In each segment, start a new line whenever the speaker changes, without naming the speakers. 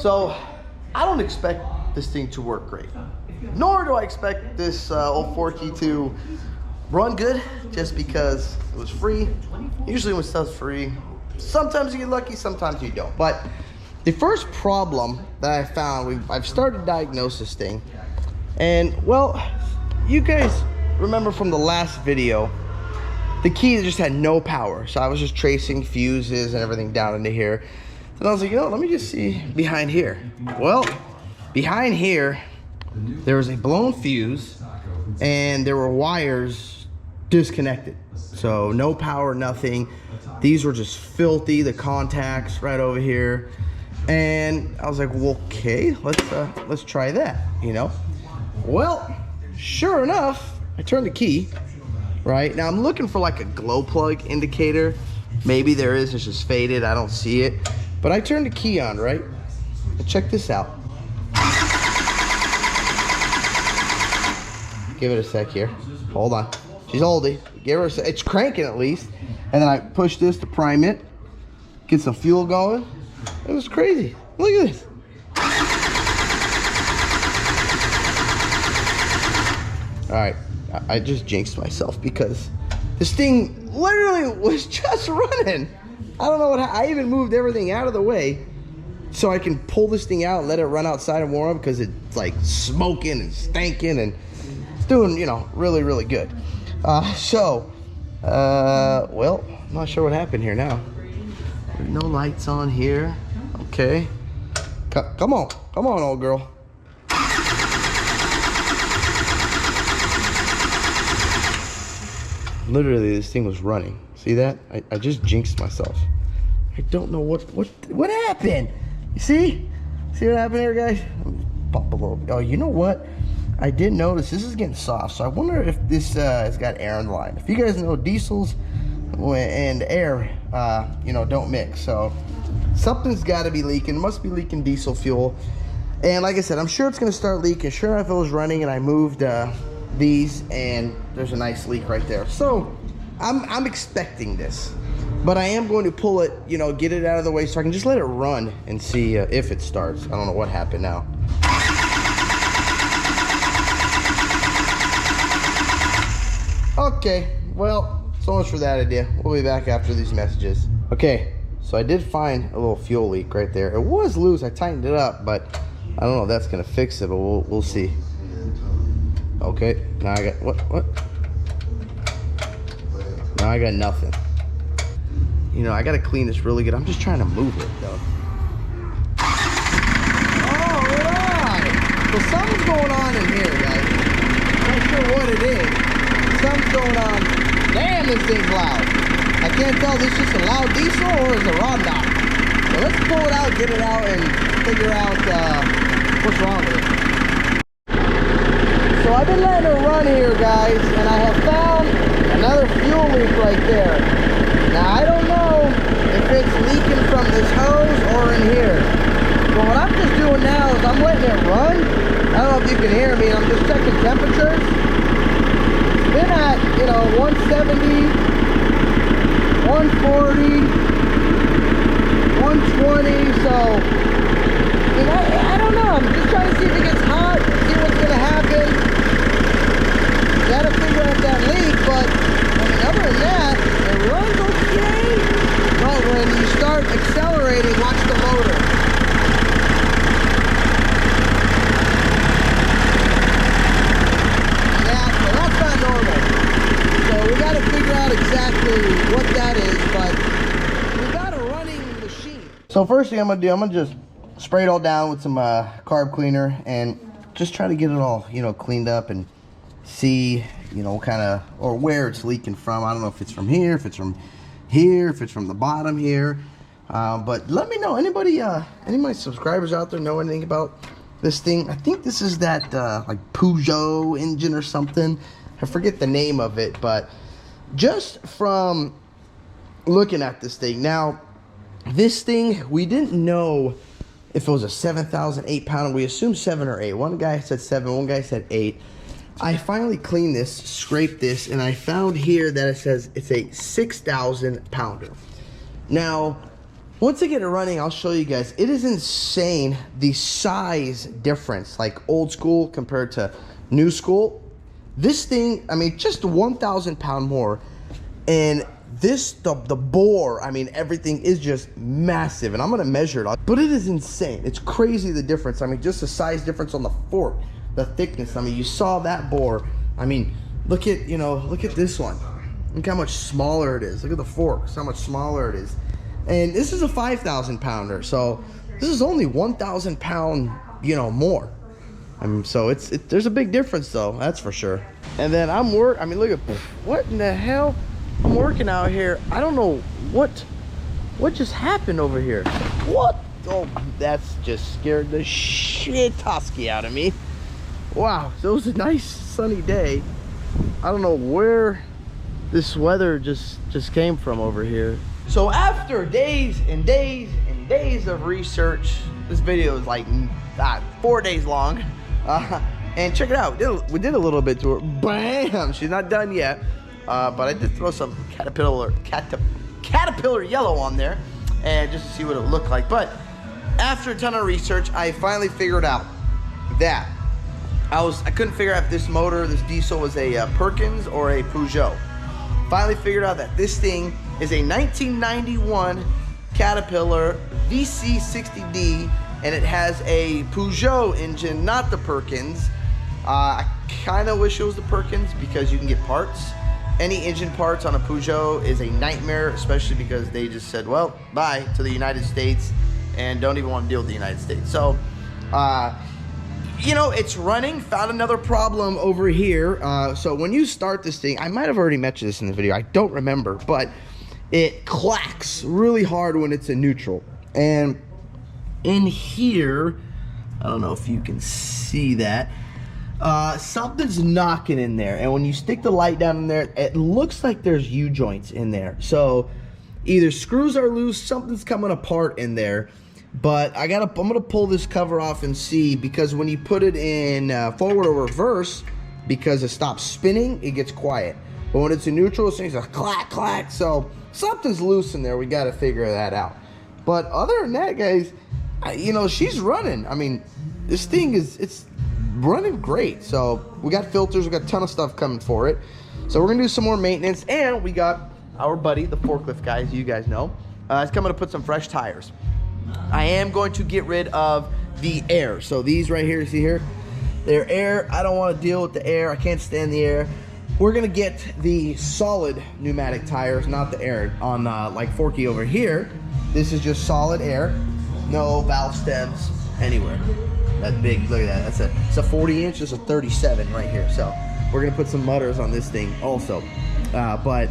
So I don't expect this thing to work great, nor do I expect this old Forky to run good just because it was free. Usually when stuff's free, sometimes you get lucky, sometimes you don't. But the first problem that I found, I've started to diagnose this thing, and well, you guys remember from the last video, the key just had no power. So I was just tracing fuses and everything down into here. And I was like, let me just see behind here. Well, behind here, there was a blown fuse and there were wires disconnected. So no power, nothing. These were just filthy, the contacts right over here. And I was like, well, okay, let's try that, Well, sure enough, I turned the key, right? Now I'm looking for like a glow plug indicator. Maybe there is, it's just faded, I don't see it. But I turned the key on, right? And check this out. Give it a sec here. Hold on. She's oldie. Give her a sec. It's cranking at least. And then I push this to prime it. Get some fuel going. It was crazy. Look at this. All right. I just jinxed myself because this thing literally was just running. I don't know what I even moved everything out of the way so I can pull this thing out and let it run outside and warm up because it's like smoking and stanking and it's doing, really, really good. Well, I'm not sure what happened here now. There's no lights on here. Okay. Come on, old girl. Literally, this thing was running. See that? I just jinxed myself. I don't know what happened. You see? See what happened here, guys? Pop a little. Oh, you know what? I did notice this is getting soft, so I wonder if this has got air in the line. If you guys know, diesels and air, don't mix. So something's got to be leaking. Must be leaking diesel fuel. And like I said, I'm sure it's going to start leaking. Sure enough, it was running, and I moved these, and there's a nice leak right there. So I'm expecting this, but I am going to pull it, get it out of the way so I can just let it run and see if it starts. I don't know what happened now. Okay, well, so much for that idea. We'll be back after these messages. Okay, so I did find a little fuel leak right there. It was loose, I tightened it up, but I don't know if that's gonna fix it, but we'll see. Okay, now I got, what? Now I got nothing. I gotta clean this really good. I'm just trying to move it though. All right. So something's going on in here, guys. I'm not sure what it is. Something's going on. Damn, this thing's loud. I can't tell if this is just a loud diesel or is it a Rondout. So let's pull it out, get it out, and figure out what's wrong with it. So I've been letting it run here, guys, and I have found another fuel leak right there. Now I don't know if it's leaking from this hose or in here. But what I'm just doing now is I'm letting it run. I don't know if you can hear me. I'm just checking temperatures. It's been at 170, 140, 120. So I don't know. I'm just trying to see if it gets hot, see what's gonna happen. Gotta figure out that leak, but other than that, it runs okay. But when you start accelerating, watch the motor. Yeah, so that's not normal. So we gotta figure out exactly what that is, but we got a running machine. So first thing I'm gonna do, I'm gonna just spray it all down with some carb cleaner and just try to get it all, cleaned up and see, kind of, or where it's leaking from. I don't know if it's from here, if it's from here, if it's from the bottom here. But let me know. Anybody, any of my subscribers out there know anything about this thing? I think this is that like Peugeot engine or something. I forget the name of it, but just from looking at this thing. Now, this thing, we didn't know if it was a 7,000, 8-pounder. We assumed 7 or 8. One guy said 7, one guy said 8. I finally cleaned this, scraped this, and I found here that it says it's a 6,000 pounder. Now, Once I get it running, I'll show you guys. It is insane, the size difference, like old school compared to new school. This thing, I mean, just 1,000 pound more. And this, the bore, I mean, everything is just massive. And I'm gonna measure it, but it is insane. It's crazy the difference. I mean, just the size difference on the fork, the thickness. I mean, you saw that bore. I mean, look at, you know, look at this one. Look how much smaller it is. Look at the fork, how much smaller it is. And this is a 5,000 pounder, so this is only 1,000 pound, you know, more. I mean, so there's a big difference though, that's for sure. And then I mean, look at, what in the hell? I'm working out here. I don't know what just happened over here. What? Oh, that's just scared the shit-toski out of me. Wow, so it was a nice sunny day. I don't know where this weather just came from over here. So after days and days and days of research, this video is like 4 days long. And check it out, we did a little bit to her. Bam! She's not done yet. But I did throw some caterpillar yellow on there, and just to see what it looked like. But after a ton of research, I finally figured out that I couldn't figure out if this motor, this diesel, was a Perkins or a Peugeot. Finally figured out that this thing is a 1991 Caterpillar VC60D, and it has a Peugeot engine, not the Perkins. I kind of wish it was the Perkins because you can get parts. Any engine parts on a Peugeot is a nightmare, especially because they just said, well, bye to the United States and don't even want to deal with the United States. So, you know, it's running. Found another problem over here. So when you start this thing, I might have already mentioned this in the video. I don't remember, but it clacks really hard when it's in neutral. And in here, I don't know if you can see that. Something's knocking in there, and when you stick the light down in there, it looks like there's U-joints in there. So either screws are loose, something's coming apart in there. But I'm gonna pull this cover off and see, because when you put it in forward or reverse, because it stops spinning, it gets quiet. But when it's in neutral, it things like clack clack. So something's loose in there. We got to figure that out. But other than that, guys, you know, she's running. I mean, this thing it's running great. So we got filters, we got a ton of stuff coming for it. So we're gonna do some more maintenance, and we got our buddy, the forklift guy, as you guys know, is coming to put some fresh tires. I am going to get rid of the air. So these right here, see here, they're air. I don't want to deal with the air. I can't stand the air. We're gonna get the solid pneumatic tires, not the air, on like Forky over here. This is just solid air, no valve stems anywhere. That big, look at that. It's a 40 inch, it's a 37 right here. So we're gonna put some mutters on this thing also. But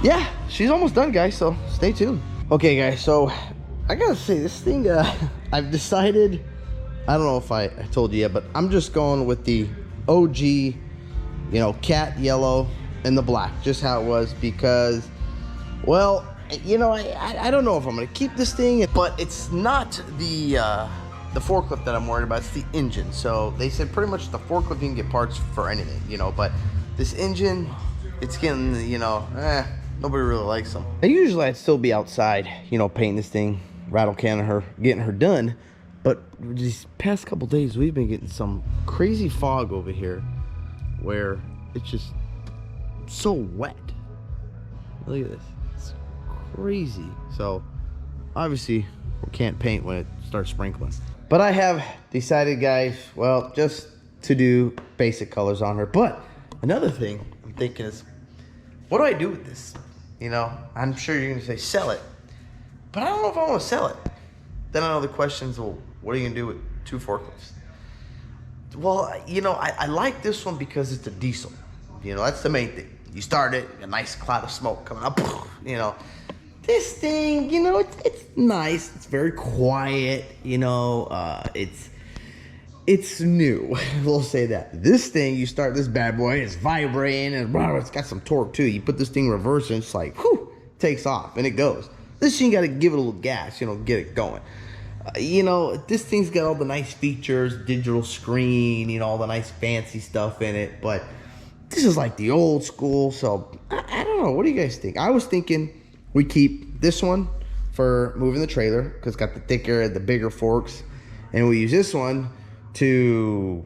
yeah, she's almost done, guys, so stay tuned. Okay, guys, so I gotta say, this thing, I've decided, I don't know if I told you yet, but I'm just going with the OG, you know, cat yellow and the black, just how it was, because, well, you know, I don't know if I'm gonna keep this thing, but it's not the forklift that I'm worried about, it's the engine. So they said pretty much the forklift you can get parts for anything, you know, but this engine, it's getting, you know, nobody really likes them. And usually I'd still be outside, you know, painting this thing, rattle canning her, getting her done. But these past couple days, we've been getting some crazy fog over here where it's just so wet. Look at this, it's crazy. So obviously we can't paint when it starts sprinkling. But I have decided, guys, well, just to do basic colors on her. But another thing I'm thinking is, what do I do with this? You know, I'm sure you're gonna say sell it, but I don't know if I want to sell it. Then I know the questions, well, what are you gonna do with two forklifts? Well, you know, I like this one because it's a diesel. You know, that's the main thing. You start it, a nice cloud of smoke coming up, you know. This thing, you know, it's nice. It's very quiet, you know. It's new. We'll say that. This thing, you start this bad boy, it's vibrating, and blah, it's got some torque too. You put this thing in reverse, and it's like, whew, takes off, and it goes. This thing, got to give it a little gas, you know, get it going. You know, this thing's got all the nice features, digital screen, you know, all the nice fancy stuff in it. But this is like the old school, so I don't know. What do you guys think? I was thinking we keep this one for moving the trailer because it's got the thicker, the bigger forks. And we use this one to,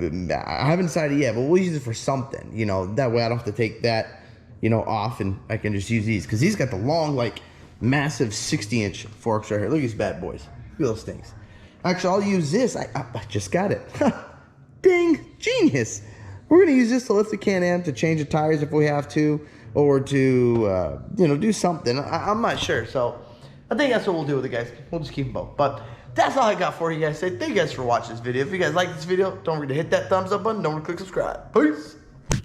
I haven't decided yet, but we'll use it for something, you know, that way I don't have to take that, you know, off and I can just use these because these got the long, like massive 60-inch forks right here. Look at these bad boys. Look at those things. Actually, I'll use this. I just got it. Dang, genius. We're going to use this to lift the Can-Am to change the tires if we have to, or to, you know, do something. I'm not sure. So I think that's what we'll do with it, guys. We'll just keep them both. But that's all I got for you guys today. Thank you guys for watching this video. If you guys like this video, don't forget to hit that thumbs up button. Don't forget to click subscribe. Peace.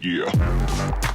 Yeah.